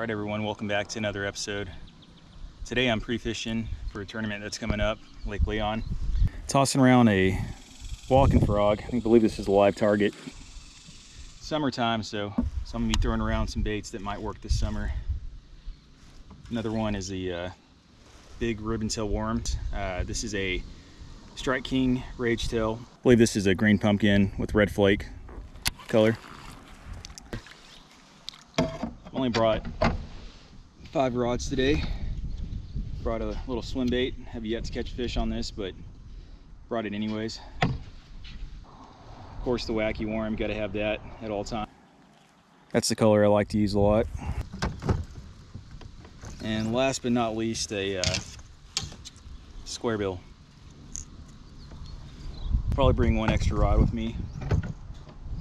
Alright everyone, welcome back to another episode. Today I'm pre-fishing for a tournament that's coming up, Lake Leon. Tossing around a walking frog. I believe this is a live target. Summertime, so I'm gonna be throwing around some baits that might work this summer. Another one is the big ribbon-tail worms. This is a Strike King Rage Tail. I believe this is a green pumpkin with red flake color. Only brought 5 rods today. Brought a little swim bait. Have yet to catch fish on this, but brought it anyways. Of course, the wacky worm, got to have that at all times. That's the color I like to use a lot. And last but not least, a square bill. Probably bring one extra rod with me.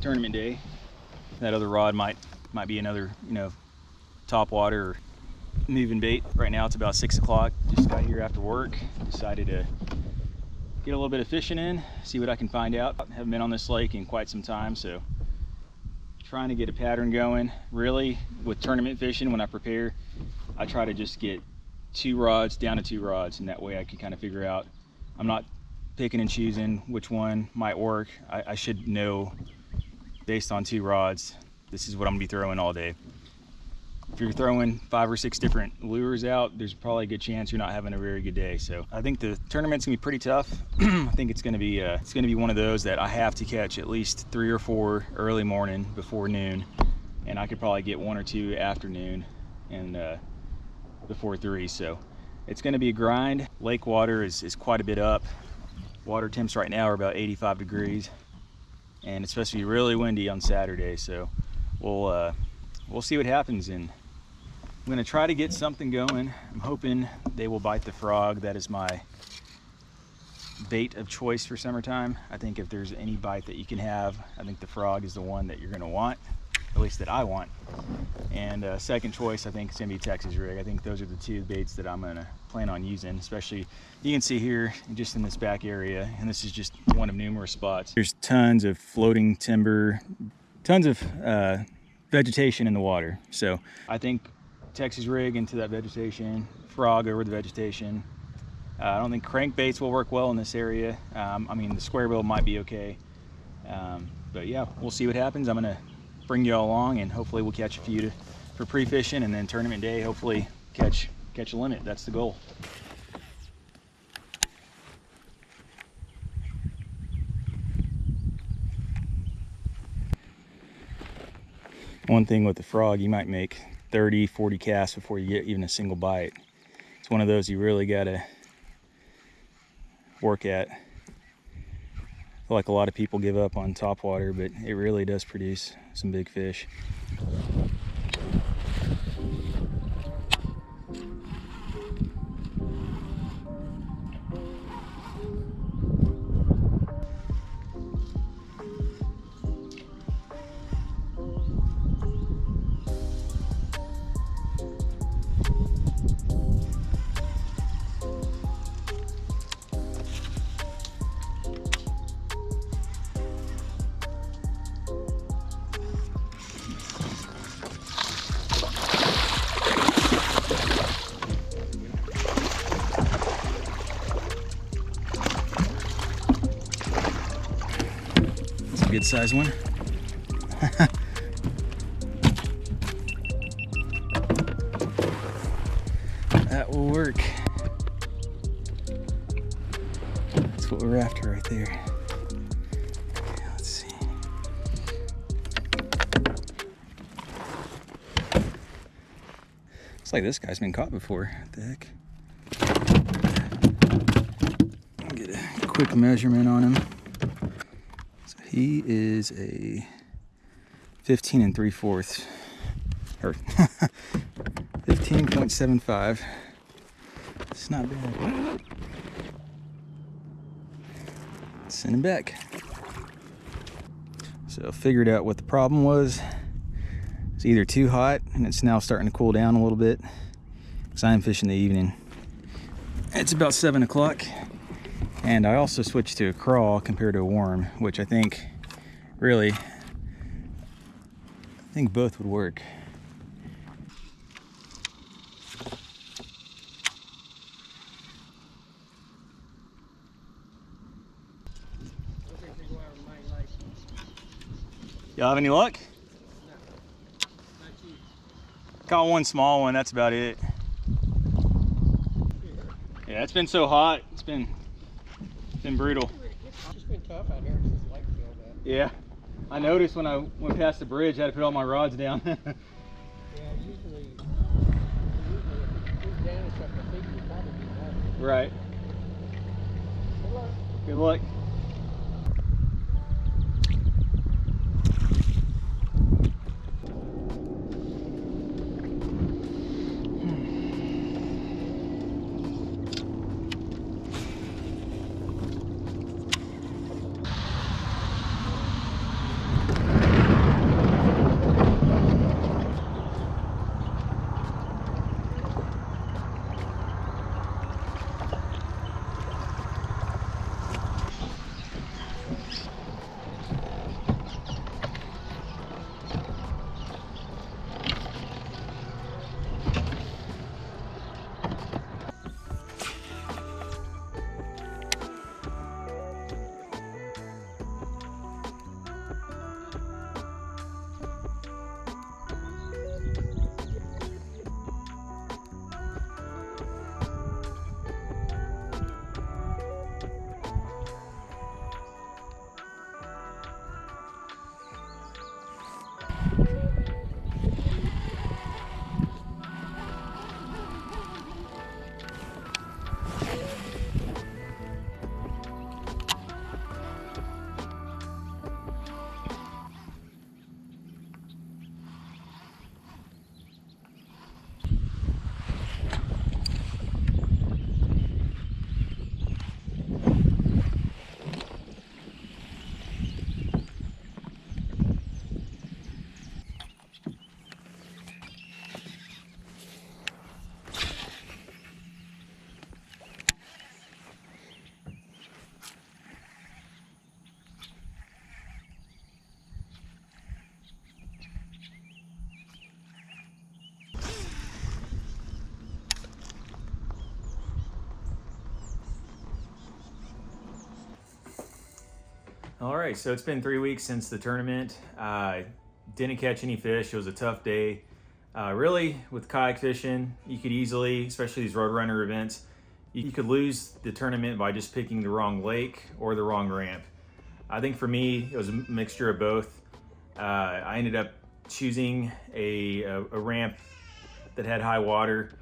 Tournament day. That other rod might be another, top water or moving bait. Right now it's about 6 o'clock. Just got here after work. Decided to get a little bit of fishing in, see what I can find out. Haven't been on this lake in quite some time, so trying to get a pattern going. Really, with tournament fishing, when I prepare, I try to just get 2 rods down to 2 rods, and that way I can kind of figure out. I'm not picking and choosing which one might work. I should know based on 2 rods, this is what I'm gonna be throwing all day. If you're throwing 5 or 6 different lures out, there's probably a good chance you're not having a very good day. So I think the tournament's gonna be pretty tough. I think it's gonna be one of those that I have to catch at least 3 or 4 early morning before noon, and I could probably get 1 or 2 afternoon and before 3. So it's gonna be a grind. Lake water is quite a bit up. Water temps right now are about 85 degrees, and it's supposed to be really windy on Saturday. So we'll see what happens, and I'm gonna try to get something going. I'm hoping they will bite the frog. That is my bait of choice for summertime. I think if there's any bite that you can have, I think the frog is the one that you're gonna want, at least that I want. And second choice, I think it's gonna be Texas rig. I think those are the 2 baits that I'm gonna plan on using. Especially, you can see here, just in this back area, and this is just one of numerous spots. There's tons of floating timber, tons of vegetation in the water. So I think Texas rig into that vegetation, frog over the vegetation. I don't think crankbaits will work well in this area. I mean, the square bill might be okay. But yeah, we'll see what happens. I'm gonna bring you all along, and hopefully we'll catch a few for pre-fishing, and then tournament day, hopefully catch a limit. That's the goal. One thing with the frog, you might make 30, 40 casts before you get even a single bite. It's one of those you really gotta work at. I feel like a lot of people give up on topwater, but it really does produce some big fish. Good size one. That will work. That's what we're after right there. Okay, let's see. Looks like this guy's been caught before. What the heck? I'll get a quick measurement on him. He is a 15 3/4, or 15.75. It's not bad. Send him back. So figured out what the problem was. It's either too hot, and it's now starting to cool down a little bit, because I'm fishing the evening. It's about 7 o'clock. And I also switched to a crawl compared to a worm, which I think both would work. Y'all have any luck? Caught one small one, that's about it. Yeah, it's been so hot. It's been brutal. It's just been tough out here since the lake filled up. Yeah. I noticed when I went past the bridge, I had to put all my rods down. Yeah, usually if it's down and stuff, I think you'd probably be better. Right. Good luck. Good luck. All right, so it's been 3 weeks since the tournament. Didn't catch any fish. It was a tough day. Really, with kayak fishing, you could easily, especially these Roadrunner events, you could lose the tournament by just picking the wrong lake or the wrong ramp. I think for me, it was a mixture of both. I ended up choosing a ramp that had high water,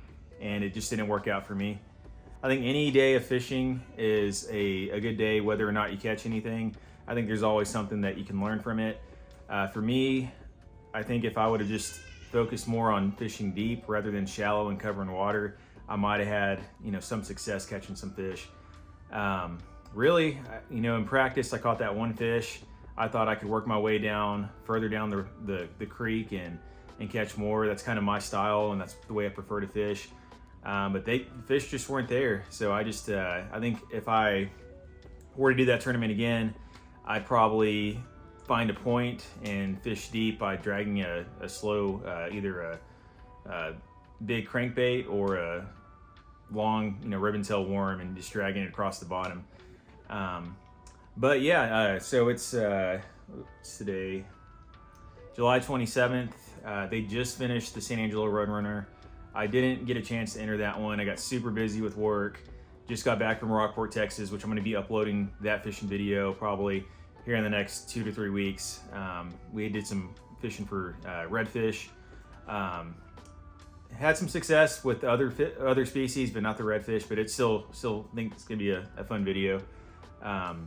and it just didn't work out for me. I think any day of fishing is a good day, whether or not you catch anything. I think there's always something that you can learn from it. For me, I think if I would have just focused more on fishing deep rather than shallow and covering water, I might have had, some success catching some fish. Really, in practice, I caught that one fish. I thought I could work my way down further down the creek and catch more. That's kind of my style, and that's the way I prefer to fish. But the fish just weren't there. So I think if I were to do that tournament again, I'd probably find a point and fish deep by dragging a slow, either a big crankbait or a long, ribbon tail worm, and just dragging it across the bottom. But yeah, so it's today, July 27th. They just finished the San Angelo Roadrunner. I didn't get a chance to enter that one. I got super busy with work. Just got back from Rockport, Texas, which I'm going to be uploading that fishing video probably here in the next 2 to 3 weeks. We did some fishing for redfish. Had some success with other species, but not the redfish. But it's still think it's going to be a fun video. But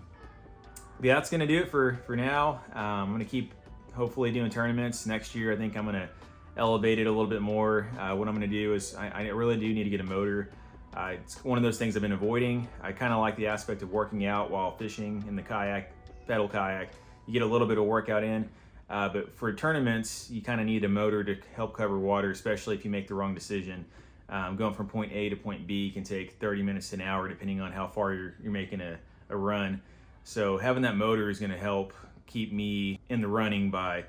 yeah, that's going to do it for now. I'm going to keep hopefully doing tournaments next year. I think I'm going to elevate it a little bit more. What I'm going to do is I really do need to get a motor. It's one of those things I've been avoiding. I kind of like the aspect of working out while fishing in the kayak, pedal kayak. You get a little bit of workout in, but for tournaments, you kind of need a motor to help cover water, especially if you make the wrong decision. Going from point A to point B can take 30 minutes to an hour, depending on how far you're making a run. So having that motor is going to help keep me in the running by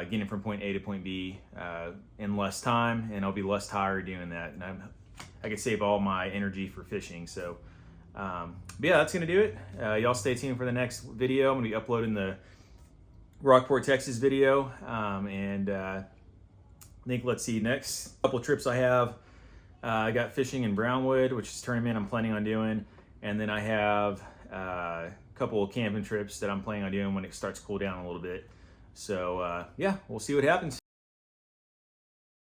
getting from point A to point B in less time, and I'll be less tired doing that. And I could save all my energy for fishing. So, but yeah, that's gonna do it. Y'all stay tuned for the next video. I'm gonna be uploading the Rockport, Texas video. I think, let's see, next couple trips I have, I got fishing in Brownwood, which is a tournament I'm planning on doing. And then I have a couple of camping trips that I'm planning on doing when it starts to cool down a little bit. So yeah, we'll see what happens.